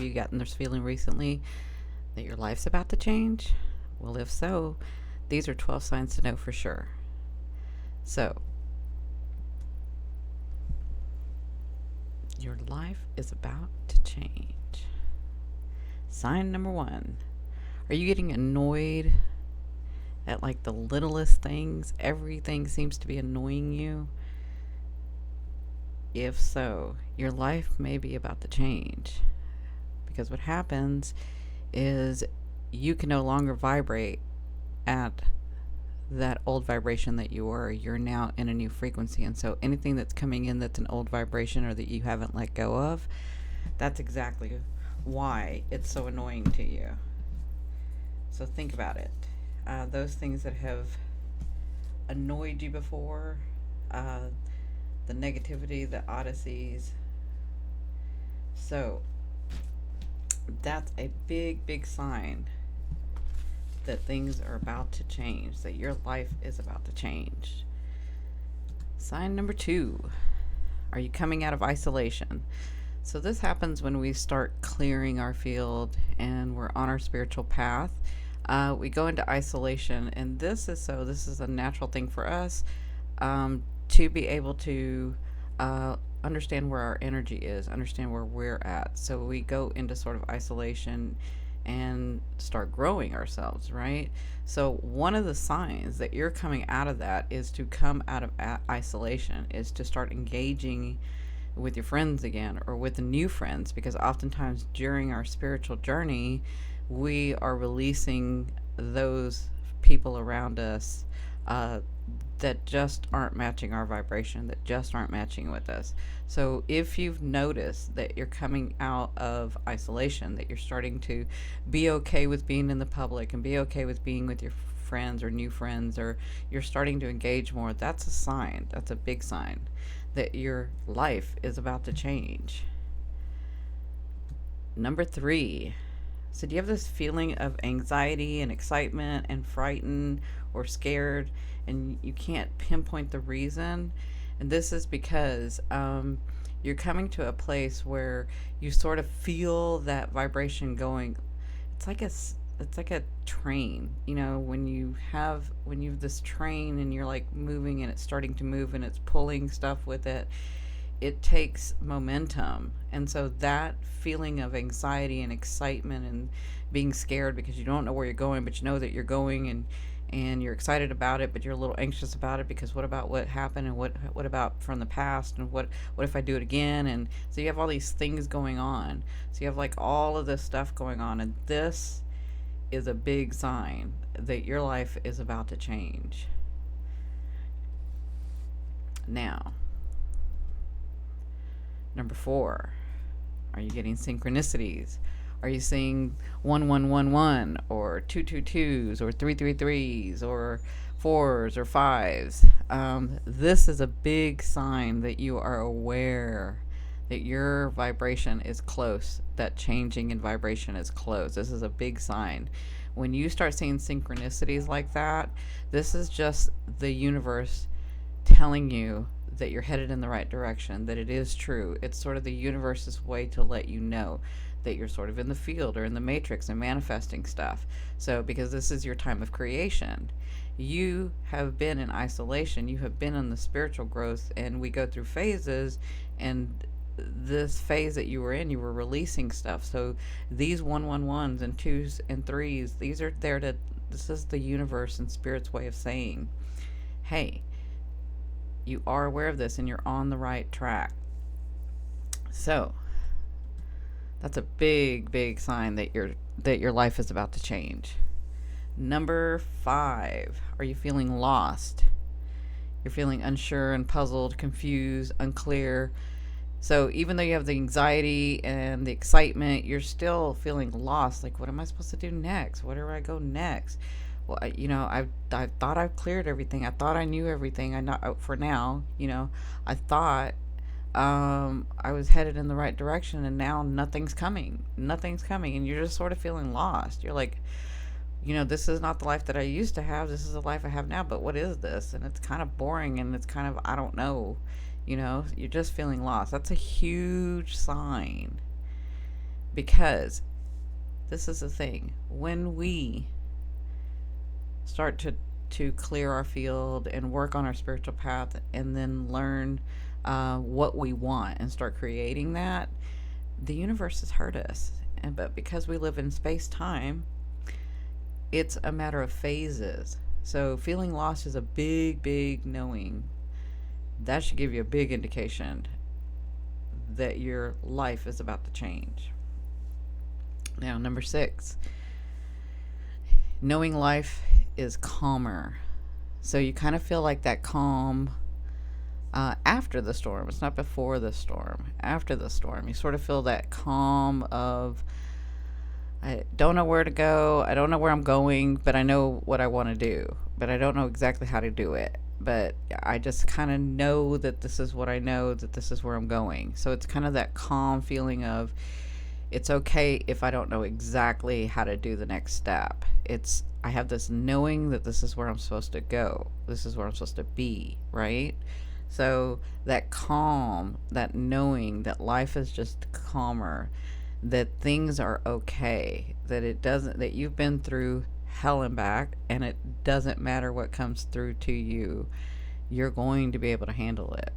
Have you gotten this feeling recently that your life's about to change? Well, if so, these are 12 signs to know for sure. So, your life is about to change. Sign number 1. Are you getting annoyed at like the littlest things? Everything seems to be annoying you. If so, your life may be about to change. Because what happens is you can no longer vibrate at that old vibration that you were. You're now in a new frequency. And so anything that's coming in that's an old vibration or that you haven't let go of, that's exactly why it's so annoying to you. So think about it. Those things that have annoyed you before, the negativity, the odysseys. So that's a big, big sign that things are about to change, that your life is about to change. Sign number 2. Are you coming out of isolation? So this happens when we start clearing our field and we're on our spiritual path. We go into isolation, and this is a natural thing for us, to be able to understand where our energy is, understand where we're at. So we go into sort of isolation and start growing ourselves, right? So one of the signs that you're coming out of that is to come out of isolation, is to start engaging with your friends again, or with the new friends, because oftentimes during our spiritual journey, we are releasing those people around us that just aren't matching our vibration, that just aren't matching with us. So if you've noticed that you're coming out of isolation, that you're starting to be okay with being in the public and be okay with being with your friends or new friends, or you're starting to engage more, that's a sign. That's a big sign that your life is about to change. Number 3. So do you have this feeling of anxiety and excitement and frightened or scared, and you can't pinpoint the reason? And this is because you're coming to a place where you sort of feel that vibration going. It's like a train, when you have this train and you're like moving and it's starting to move and it's pulling stuff with it. It takes momentum. And so that feeling of anxiety and excitement and being scared because you don't know where you're going, but you know that you're going, and you're excited about it, but you're a little anxious about it because what about what happened, and what about from the past, and what if I do it again? And so you have all these things going on. So you have like all of this stuff going on, and this is a big sign that your life is about to change. Now, number 4, are you getting synchronicities? Are you seeing 1111 or 222s or 333s or 4s or 5s? This is a big sign that you are aware that your vibration is close, that changing in vibration is close. This is a big sign. When you start seeing synchronicities like that, this is just the universe telling you that you're headed in the right direction, that it is true. It's sort of the universe's way to let you know that you're sort of in the field or in the matrix and manifesting stuff. So because this is your time of creation, you have been in isolation, you have been in the spiritual growth, and we go through phases, and this phase that you were in, you were releasing stuff. So these 111s and 2s and 3s, these are there to, this is the universe and spirit's way of saying, hey, you are aware of this and you're on the right track. So that's a big, big sign that your life is about to change. Number 5, are you feeling lost? You're feeling unsure and puzzled, confused, unclear. So even though you have the anxiety and the excitement, you're still feeling lost. Like, what am I supposed to do next? Where do I go next? Well, I thought I've cleared everything. I thought I knew everything. I not for now. I thought I was headed in the right direction, and now nothing's coming. Nothing's coming, and you're just sort of feeling lost. You're like, this is not the life that I used to have. This is the life I have now. But what is this? And it's kind of boring, and it's kind of, I don't know. You're just feeling lost. That's a huge sign Because this is the thing. When we start to clear our field and work on our spiritual path and then learn what we want and start creating that, the universe has heard us. But because we live in space time, it's a matter of phases. So feeling lost is a big, big knowing. That should give you a big indication that your life is about to change. Now, number 6, knowing life is calmer. So you kind of feel like that calm after the storm. It's not before the storm. After the storm, you sort of feel that calm of, I don't know where to go. I don't know where I'm going, but I know what I want to do. But I don't know exactly how to do it. But I just kind of know that this is what I know, that this is where I'm going. So it's kind of that calm feeling of, it's okay if I don't know exactly how to do the next step. I have this knowing that this is where I'm supposed to go. This is where I'm supposed to be, right? So that calm, that knowing that life is just calmer, that things are okay, that you've been through hell and back, and it doesn't matter what comes through to you. You're going to be able to handle it.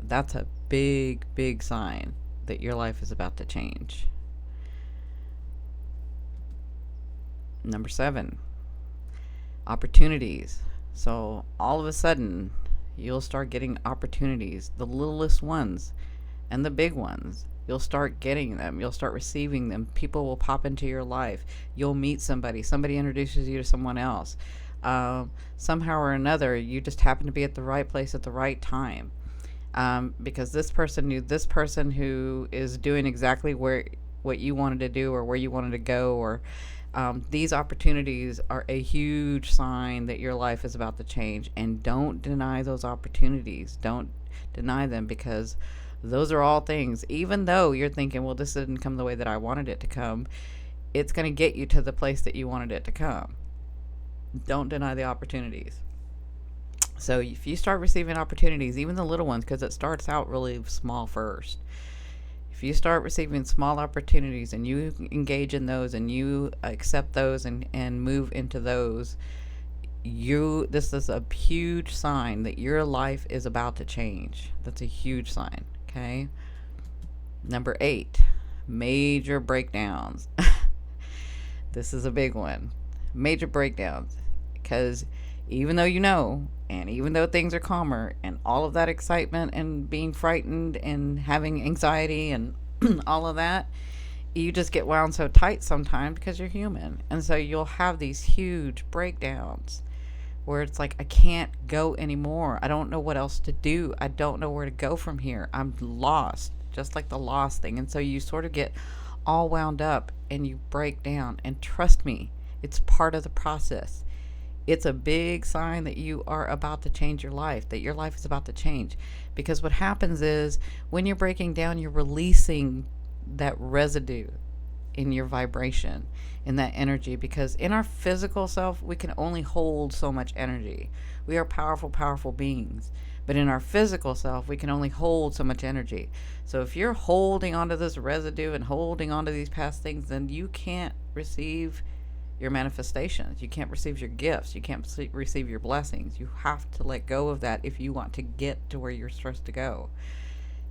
That's a big, big sign that your life is about to change. Number 7, opportunities. So all of a sudden, you'll start getting opportunities, the littlest ones and the big ones. You'll start getting them. You'll start receiving them. People will pop into your life. You'll meet somebody. Somebody introduces you to someone else. Somehow or another, you just happen to be at the right place at the right time. Because this person knew this person who is doing exactly what you wanted to do or where you wanted to go, or these opportunities are a huge sign that your life is about to change. And don't deny those opportunities. Don't deny them, because those are all things, even though you're thinking, well, this didn't come the way that I wanted it to come, it's going to get you to the place that you wanted it to come. Don't deny the opportunities. So if you start receiving opportunities, even the little ones, because it starts out really small first. If you start receiving small opportunities and you engage in those and you accept those and move into those, this is a huge sign that your life is about to change. That's a huge sign. Okay. Number 8, major breakdowns. This is a big one. Major breakdowns. Because even though you know, and even though things are calmer and all of that excitement and being frightened and having anxiety and all of that, you just get wound so tight sometimes because you're human. And so you'll have these huge breakdowns where it's like, I can't go anymore. I don't know what else to do. I don't know where to go from here. I'm lost, just like the lost thing. And so you sort of get all wound up and you break down. And trust me, it's part of the process. It's a big sign that you are about to change your life, that your life is about to change. Because what happens is when you're breaking down, you're releasing that residue in your vibration, in that energy. Because in our physical self, we can only hold so much energy. We are powerful, powerful beings. But in our physical self, we can only hold so much energy. So if you're holding onto this residue and holding onto these past things, then you can't receive your manifestations. You can't receive your gifts. You can't receive your blessings. You have to let go of that if you want to get to where you're supposed to go.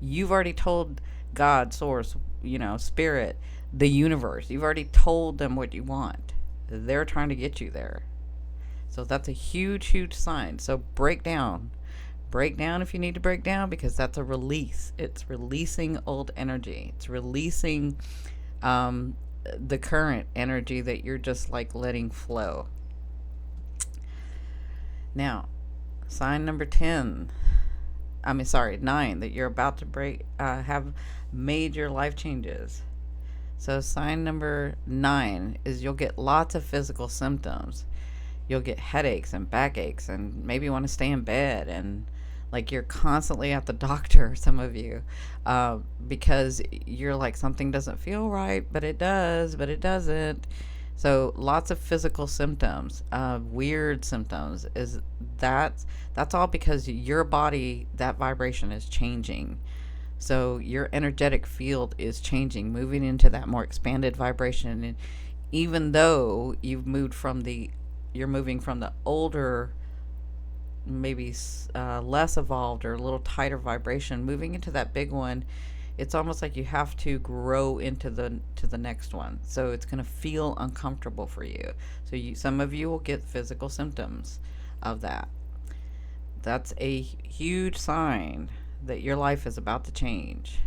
You've already told God, source, spirit, the universe. You've already told them what you want. They're trying to get you there. So that's a huge, huge sign. So break down. Break down if you need to break down, because that's a release. It's releasing old energy. It's releasing the current energy that you're just like letting flow. Now, sign number 9, that you're about to have major life changes. So sign number 9 is you'll get lots of physical symptoms. You'll get headaches and backaches, and maybe you want to stay in bed, and like you're constantly at the doctor, some of you, because you're like, something doesn't feel right, but it does, but it doesn't. So lots of physical symptoms, weird symptoms. That's all because your body, that vibration is changing. So your energetic field is changing, moving into that more expanded vibration. And even though you're moving from the older, maybe less evolved or a little tighter vibration, moving into that big one, it's almost like you have to grow into the next one. So it's going to feel uncomfortable for you. So some of you will get physical symptoms of that. That's a huge sign that your life is about to change.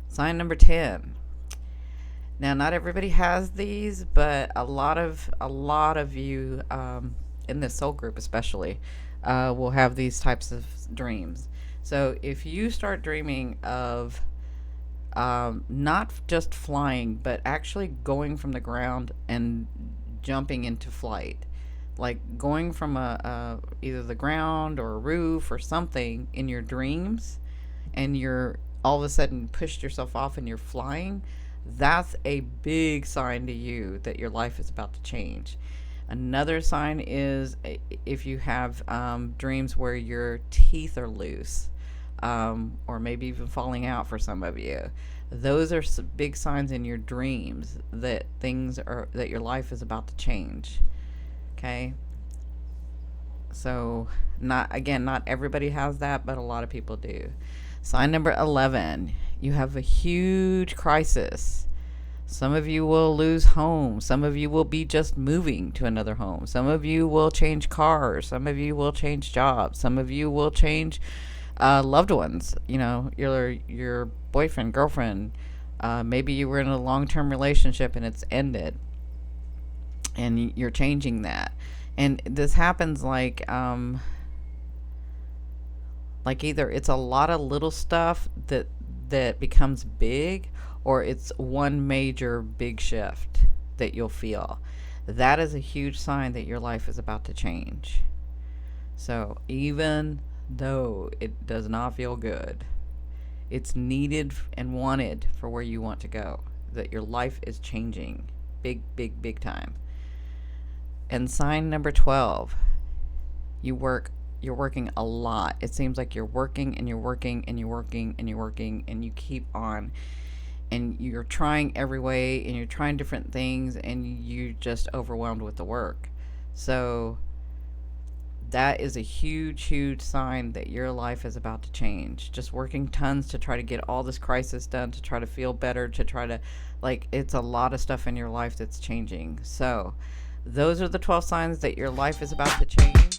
Sign number 10. Now, not everybody has these, but a lot of you in this soul group, especially, will have these types of dreams. So, if you start dreaming of not just flying, but actually going from the ground and jumping into flight, like going from either the ground or a roof or something in your dreams, and you're all of a sudden pushed yourself off and you're flying, that's a big sign to you that your life is about to change. Another sign is if you have dreams where your teeth are loose, or maybe even falling out for some of you. Those are big signs in your dreams that that your life is about to change. Okay. So not everybody has that, but a lot of people do. Sign number 11, you have a huge crisis. Some of you will lose homes. Some of you will be just moving to another home. Some of you will change cars. Some of you will change jobs. Some of you will change loved ones. You know, your boyfriend, girlfriend. Maybe you were in a long-term relationship and it's ended, and you're changing that. And this happens like either it's a lot of little stuff that becomes big, or it's one major big shift that you'll feel. That is a huge sign that your life is about to change. So even though it does not feel good, it's needed and wanted for where you want to go. That your life is changing big, big, big time. And sign number 12, you're working a lot. It seems like you're working and you're working and you're working and you're working, and you keep on, and you're trying every way, and you're trying different things, and you're just overwhelmed with the work. So that is a huge, huge sign that your life is about to change. Just working tons to try to get all this crisis done, to try to feel better, to try to, it's a lot of stuff in your life that's changing. So those are the 12 signs that your life is about to change.